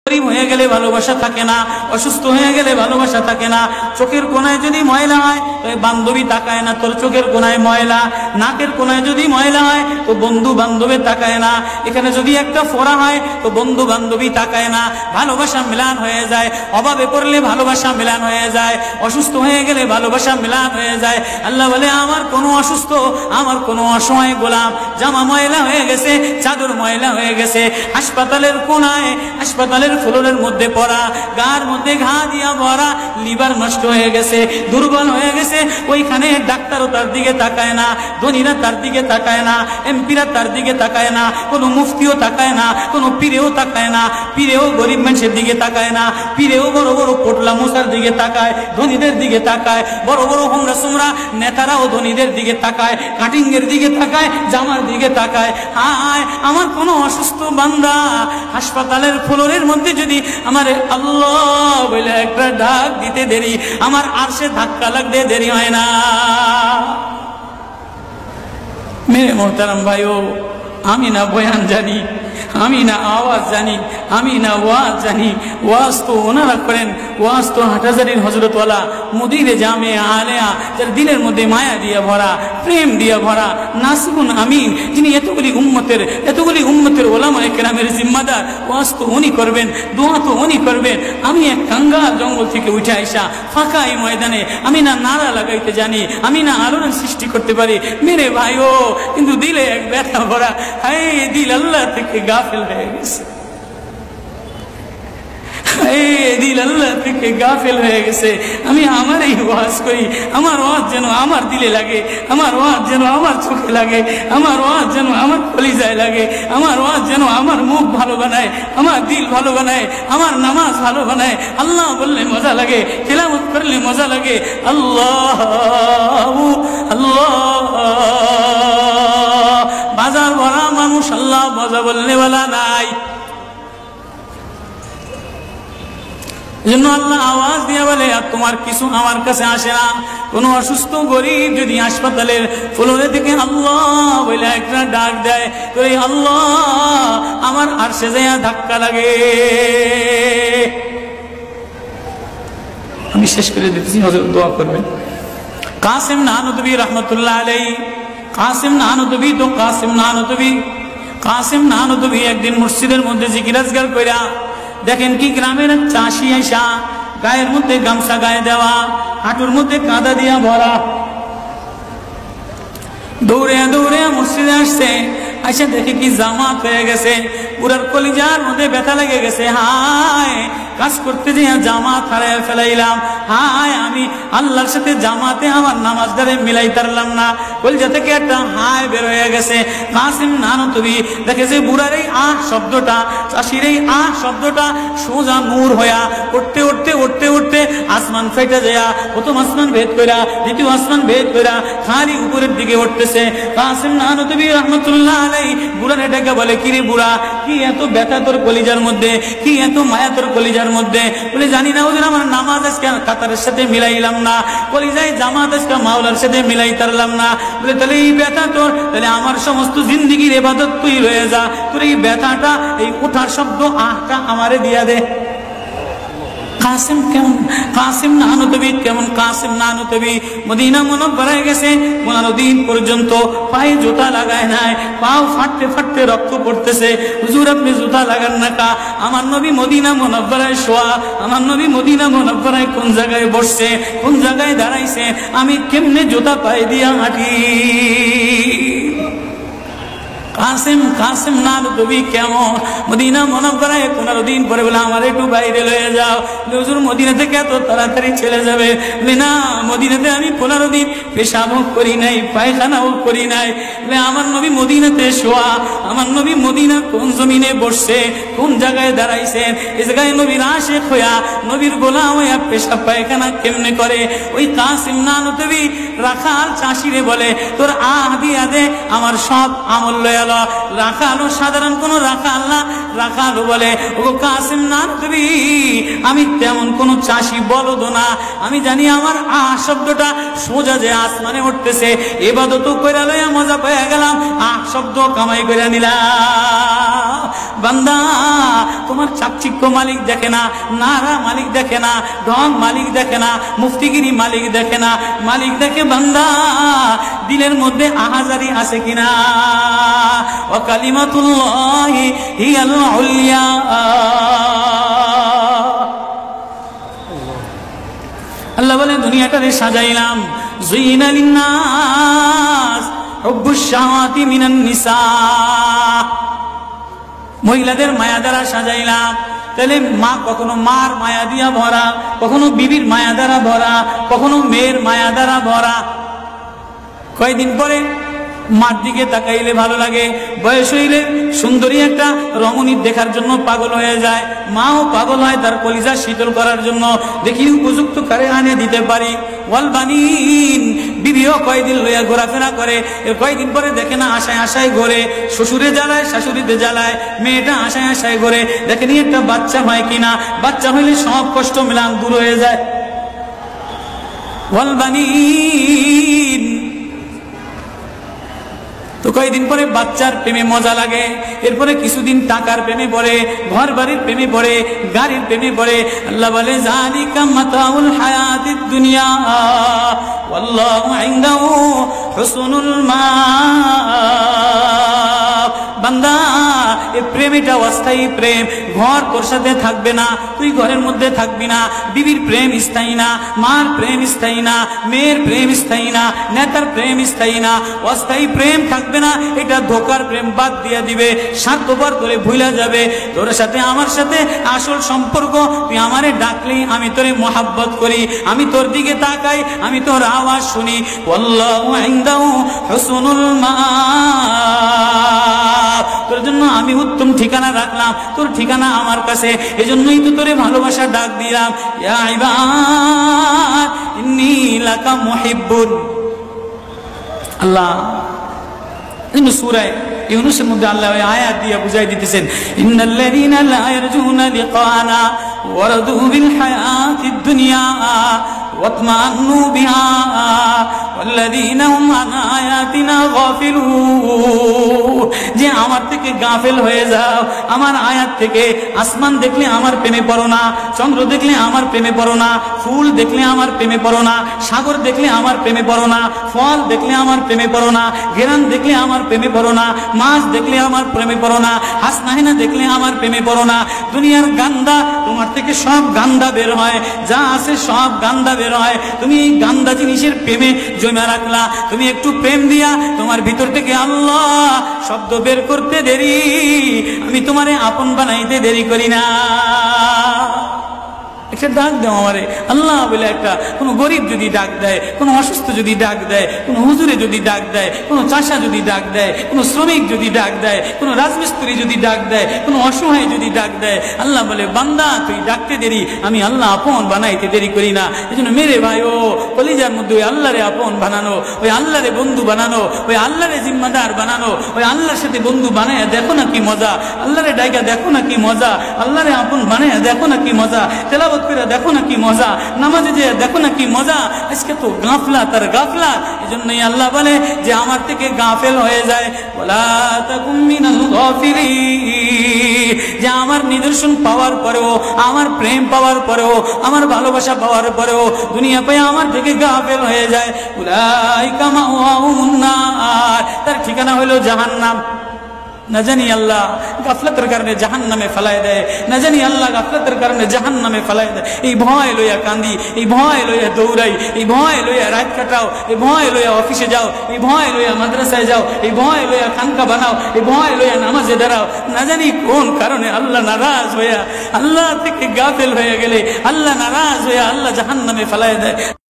গরিব হয়ে গেলে ভালোবাসা থাকে না, অসুস্থ হয়ে গেলে ভালোবাসা থাকে না। চোখের কোনায় যদি ময়লা হয় তো বান্ধবী তাকায় না তোর চোখের কোনায় ময়লা, নাকের কোনায় যদি ময়লা হয় তো বন্ধু বান্ধবী তাকায় না, এখানে যদি একটা ফোড়া হয় তো বন্ধু বান্ধবী তাকায় না। ভালোবাসা মিলান হয়ে যায়, অভাবে পড়লে ভালোবাসা মিলান হয়ে যায়, অসুস্থ হয়ে গেলে ভালোবাসা মিলান হয়ে যায়। আল্লাহ বলে আমার কোনো অসুস্থ, আমার কোনো অসহায় গোলাম জামা ময়লা হয়ে গেছে, চাদর ময়লা হয়ে গেছে, হাসপাতালের কোনায় হাসপাতালের ফ্লোরের মধ্যে পড়া, গার মধ্যে ঘা দিয়া ভরা, লিভার নষ্ট হয়ে গেছে, দুর্বল হয়ে গেছে, ওইখানে ডাক্তারও তার দিকে তাকায় না, ধনীরা তার দিকে তাকায় না, এমপিরা তার দিকে তাকায় না, কোনো মুফতিও তাকায় না, কোনো পীরেও তাকায় না, পীরেও গরিব মানুষের দিকে তাকায় না, পীরেও বড় বড় পোটলা মশার দিকে তাকায়, ধনীদের দিকে তাকায়, বড় বড় হোমরা সোমরা নেতারাও ধনীদের দিকে তাকায়, কাটিং এর দিকে তাকায়, জামার দিকে তাকায়। হায় আমার কোনো অসুস্থ বান্দা হাসপাতালের ফ্লোরের মধ্যে যদি আমার আল্লাহ বলে একটা ডাক দিতে দেরি, আমার আরশে ধাক্কা লাগতে দেরি হয় না। মেরে মোহতারাম ভাইও, আমি না বয়ান জানি, আমি না আওয়াজ জানি, আমি না ওয়াজ জানি, ওয়াজ তো ওনারা করেন, ওয়াজ তো হাটহাজারির হযরতওয়ালা মুদিরে জামে আলেয়া, যার দিলের মধ্যে মায়া দিয়ে ভরা, প্রেম দিয়ে ভরা, নাসিকুন আমিন, যিনি এতগুলি উম্মতের ওলামায়ে কেরামের জিম্মাদার, ওয়াজ তো উনি করবেন, দোয়া তো উনি করবেন। আমি এক কাঙ্গাল জঙ্গল থেকে উঠে আইসা ফাঁকা এই ময়দানে আমি না নারা লাগাইতে জানি, আমি না আলোড়ন সৃষ্টি করতে পারি মেরে ভাইও, কিন্তু দিলে এক ব্যথা ভরা, হায় দিল আল্লাহ থেকে গাফিল হয়ে গেছে, দিল আল্লাহ থেকে গাফিল হয়ে গেছে। আমি আমার এই ওয়াজ করি, আমার ওয়াজ যেন আমার দিলে লাগে, আমার ওয়াজ যেন আমার চোখে লাগে, আমার ওয়াজ যেন আমার কলিজায় লাগে, আমার ওয়াজ যেন আমার মুখ ভালো বানায়, আমার দিল ভালো বানায়, আমার নামাজ ভালো বানায়। আল্লাহ বললে মজা লাগে, তিলাওয়াত করলে মজা লাগে। আল্লাহ আল্লাহ, বাজার ভরা মানুষ, আল্লাহ মজা বললে বলা নাই। জন্য আল্লাহ আওয়াজ দিয়ে বলে আর তোমার কিছু আমার কাছে আসে না। কোন অসুস্থ গরিব যদি হাসপাতালের ফ্লোরে থেকে আল্লাহ বলে একটা ডাক দেয়, তো এই আল্লাহ আমার আরশে যাইয়া ধাক্কা লাগে। আমি শেষ করে দিতেছি, হযরত দোয়া করবেন। কাসিম নানুতুবি রহমতুল্লাহ আলাইহি, কাসিম নানুতুবি তো কাসিম নানুতুবি একদিন মসজিদের মধ্যে জিকির আজকার কইরা দেখেন কি গ্রামের চাষি আইসা গায়ের মধ্যে গামছা গায়ে দেওয়া, হাঁটুর মধ্যে কাদা দিয়া ভরা, দৌড়ে দৌড়ে মসজিদে আসছে। আইসা দেখে কি জামাত হয়ে গেছে, পুরার কলিজার মধ্যে ব্যথা লেগে গেছে। হায় কাজ করতে যে জামাত হারায় ফেলাইলাম, হায় আমি আল্লাহর সাথে জামাতে আমার নামাজদারে মিলাই পারলাম না। কলিজা থেকে একটা হায় বের হয়ে গেছে। কাসিম নানুতুবি দেখে যে বুড়ার এই আহ শব্দটা, চাষির এই আহ শব্দটা সোজা নূর হইয়া উঠতে উঠতে উঠতে উঠতে আসমান ফেটে যায়, প্রথম আসমান ভেদ কইরা দ্বিতীয় আসমান ভেদ কইরা খালি উপরের দিকে উঠতেছে। কাসিম নানুতুবি রহমতুল্লাহ আলাইহি বুড়ারে ডেকে বলে, কিরে বুড়া, কি এত ব্যথা তোর কলিজার মধ্যে, কি এত মায়া তোর কলিজার মধ্যে? বলে জানি না হুজুর, আমার নামাজ আজকে কাতারের সাথে মিলাইলাম না, কলিজায় জামাত আজকে মাওলার সাথে মিলাই পারলাম না। বলে তাহলে এই ব্যথা তোর, তাহলে আমার সমস্ত জিন্দেগির ইবাদত তুই রয়ে যা, তোর এই ব্যথাটা, এই ওঠার শব্দ আহটা আমারে দিয়া দে। কাসিম কেমন, কাসিম নানুতুবি কেমন? কাসিম নানুতুবি মদিনা মুনাওয়ারায় গেছে, 15 দিন পর্যন্ত পায়ে জুতা লাগায় নাই, পাও ফাটতে ফাটতে রক্ত পড়তেছে। হুজুর আপনি জুতা লাগান না কা? আমার নবী মদিনা মুনাওয়ারায় শোয়া, আমার নবী মদিনা মুনাওয়ারায় কোন জায়গায় বসছে, কোন জায়গায় দাঁড়াইছে, আমি কেমনে জুতা পায়ে দিয়া হাঁটি? কাসিম নানুতুবি কেমন? মদিনা মুনাওয়ারায় 15 দিন পরে বলে আমার একটু বাইরে লয়ে যাও। হুজুর মদিনা থেকে এত তাড়াতাড়ি চলে যাবে? বলে না, মদিনাতে আমি 15 দিন পেশাবও করি নাই, পায়খানাও করি নাই। বলে আমার নবী মদিনাতে শোয়া, আমার নবী মদিনা কোন জমিনে বসছে, কোন জায়গায় দাঁড়াইছেন, এই জায়গায় নবীর আশিক হইয়া, নবীর গোলাম হইয়া পেশাব পায়খানা কেমনে করে? ওই কাসিম নানুতুবি রাখাল চাষিরে বলে, তোর আহ দিয়া দে, আমার সব আমল লয়া। রাখালো সাধারণ কোন রাখাল না, রাখালো বলে, ও কাসিম নানুতুবি আমি তেমন কোন চাষি বলদ না, আমি জানি আমার আহ শব্দটা সোজা যে আসমানে উঠতেছে, ইবাদত কইরা লইয়া মজা পেয়ে গেলাম, শব্দ কামাই করে নিলাম। বান্দা তোমার চাকচিক্য মালিক দেখে না, নারা মালিক দেখে না, ঢং মালিক দেখে না, মুফতিগিরি মালিক দেখে না, মালিক দেখে বান্দা দিলের মধ্যে আহাজারি আছে কিনা। ওয়া কালিমাতুল্লাহি হিয়াল উলিয়া। আল্লাহ বলে দুনিয়াটারে সাজাইলাম, যুইনা লিন্নাস হুব্বুশ শাহাওয়াতি মিনান নিসা, মহিলাদের মায়া দ্বারা সাজাইলাম। তাহলে মা কখনো মার মায়া দিয়া ভরা, কখনো বিবির মায়া দ্বারা ভরা, কখনো মেয়ের মায়া দ্বারা ভরা। কয়েকদিন পরে মার দিকে তাকাইলে ভালো লাগে, বয়স হইলে সুন্দরী একটা রমণী দেখার জন্য পাগল হয়ে যায়, মাও পাগল হয় তার কলিজা শীতল করার জন্য, দেখি উপযুক্ত কারে আনে দিতে পারি। ওয়াল বানিন, বিবিও কয়েকদিন লইয়া ঘোরাফেরা করে, কয়েকদিন পরে দেখে না আশায় আশায় ঘোরে, শ্বশুরে জ্বালায় শাশুড়িতে জ্বালায়, মেয়েটা আশায় আশায় ঘোরে, দেখেনি একটা বাচ্চা হয় কিনা, বাচ্চা হইলে সব কষ্ট মিলান দূর হয়ে যায়। ওয়াল বানিন, তো কয়েকদিন পরে বাচ্চার প্রেমে মজা লাগে, এরপরে কিছুদিন টাকার প্রেমে পড়ে, ঘর বাড়ির প্রেমে পড়ে, গাড়ির প্রেমে পড়ে। আল্লাহ বলে যালিকা মাতাউল হায়াতিদ দুনিয়া ওয়াল্লাহু ইনদাহু হুসনুল মাআব। বান্দা এই প্রেম এটা অস্থায়ী প্রেম, ঘর তোর সাথে থাকবে না, তুই ঘরের মধ্যে থাকবি না, বিবির প্রেম স্থায়ী না, মার প্রেম স্থায়ী না, মেয়ের প্রেম স্থায়ী না, নেতার প্রেম স্থায়ী না, অস্থায়ী প্রেম থাকবে না। এটা ধোকার প্রেম বাদ দিয়ে দিবে, স্বার্থপর করে ভুলে যাবে। তোর সাথে আমার সাথে আসল সম্পর্ক, তুই আমারে ডাকলি আমি তোরে মোহাব্বত করি, আমি তোর দিকে তাকাই, আমি তোর আওয়াজ শুনি। আল্লাহু ইনদাহু হুসনুল মাআব, তোর জন্য আমি উত্তম ঠিকানা রাখলাম, তোর ঠিকানা আমার কাছে, এজন্যই তো তোরে ভালোবাসা ডাক দিলাম। ইয়া ইবাদ ইন্নী লাকা মুহিব্বুন। আল্লাহ সূরা ইউনূসের মধ্যে আল্লাহ ওই আয়াত দিয়ে বুঝাই দিতেছেন, ইন্নাল্লাযীনা লা ইয়ারজুনা লিকানা ওয়ারাদু বিল হায়াতিদ দুনিয়া ওয়াতমান্নু বিহা ওয়াল্লাযীনা হুম আন আয়াতিনা গাফিলুন। যে আমার থেকে গাফেল হয়ে যাও, আমার আয়াত থেকে। আসমান দেখলে আমার প্রেমে পড়ো না, চন্দ্র দেখলে আমার প্রেমে পড়ো না, ফুল দেখলে আমার প্রেমে পড়ো না, সাগর দেখলে আমার প্রেমে পড়ো না, ফল দেখলে আমার প্রেমে পড়ো না, ঘেরান দেখলে আমার প্রেমে পড়ো না, মাছ দেখলে আমার প্রেমে পড়ো না, হাসনাহিনা দেখলে আমার প্রেমে পড়ো না। দুনিয়ার গান্দা, তোমার থেকে সব গান্দা বের হয়, যা আছে সব গান্দা বের হয়। তুমি এই গান্দা জিনিসের প্রেমে জমা রাখলা, তুমি একটু প্রেম দিয়া তোমার ভিতর থেকে আল্লাহ শব্দ বের করতে দেরি, আমি তোমারে আপন বানাইতে দেরি করি না। একটা ডাক দাও আমারে আল্লাহ বলে, একটা কোনো গরিব যদি ডাক দেয়, কোনো অসুস্থ যদি ডাক দেয়, কোনো হুজুরে যদি ডাক দেয়, কোনো চাষা যদি ডাক দেয়, কোনো শ্রমিক যদি ডাক দেয়, কোনো রাজমিস্ত্রি যদি ডাক দেয়, কোনো অসহায় যদি ডাক দেয়, আল্লাহ বলে বান্দা তুই ডাকতে দেরি, আমি আল্লাহ আপন বানাইতে দেরি করি না। এই জন্য মেরে ভাই ও কলিজার মধ্যে ওই আল্লাহরে আপন বানানো, ওই আল্লাহরে বন্ধু বানানো, ওই আল্লাহরে জিম্মাদার বানানো, ওই আল্লাহর সাথে বন্ধু বানায় দেখো না কি মজা, আল্লাহরে ডাইকা দেখো না কি মজা, আল্লাহরে আপন বানায় দেখো না কি মজা, তেলাওয়াত করে দেখো না কি মজা, নামাজে যে দেখো না কি মজা। আজকে তো গাফলা তার গাফলা। এজন্যই আল্লাহ বলে যে আমার থেকে গাফেল হয়ে যায়, ওয়ালা তাকুম মিনাল গাফিলিন, যে আমার নিদর্শন পাওয়ার পরেও, আমার প্রেম পাওয়ার পরেও, আমার ভালোবাসা পাওয়ার পরেও দুনিয়া পেয়ে আমার থেকে গাফেল হয়ে যায়। উলাইকা মাওয়াহুমুন নার, তার ঠিকানা হলো জাহান্নাম। না জানি আল্লাহ গাফলতের কারণে জাহান্নামে ফেলায় দেয়, না জানি আল্লাহ গাফলতের কারণে জাহান্নামে ফেলায় দেয়। এই ভয় লইয়া কান্দি, এই ভয় লইয়া দৌড়াই, এই ভয় লইয়া রাত কাটাও, এই ভয় লইয়া অফিসে যাও, এই ভয় লইয়া মাদ্রাসায় যাও, এই ভয় লইয়া খানকা বানাও, এই ভয় লইয়া নামাজে দাঁড়াও। না জানি কোন কারণে আল্লাহ নারাজ হইয়া, আল্লাহ থেকে গাফেল হয়ে গেলে আল্লাহ নারাজ হইয়া আল্লাহ জাহান্নামে ফেলায় দেয়।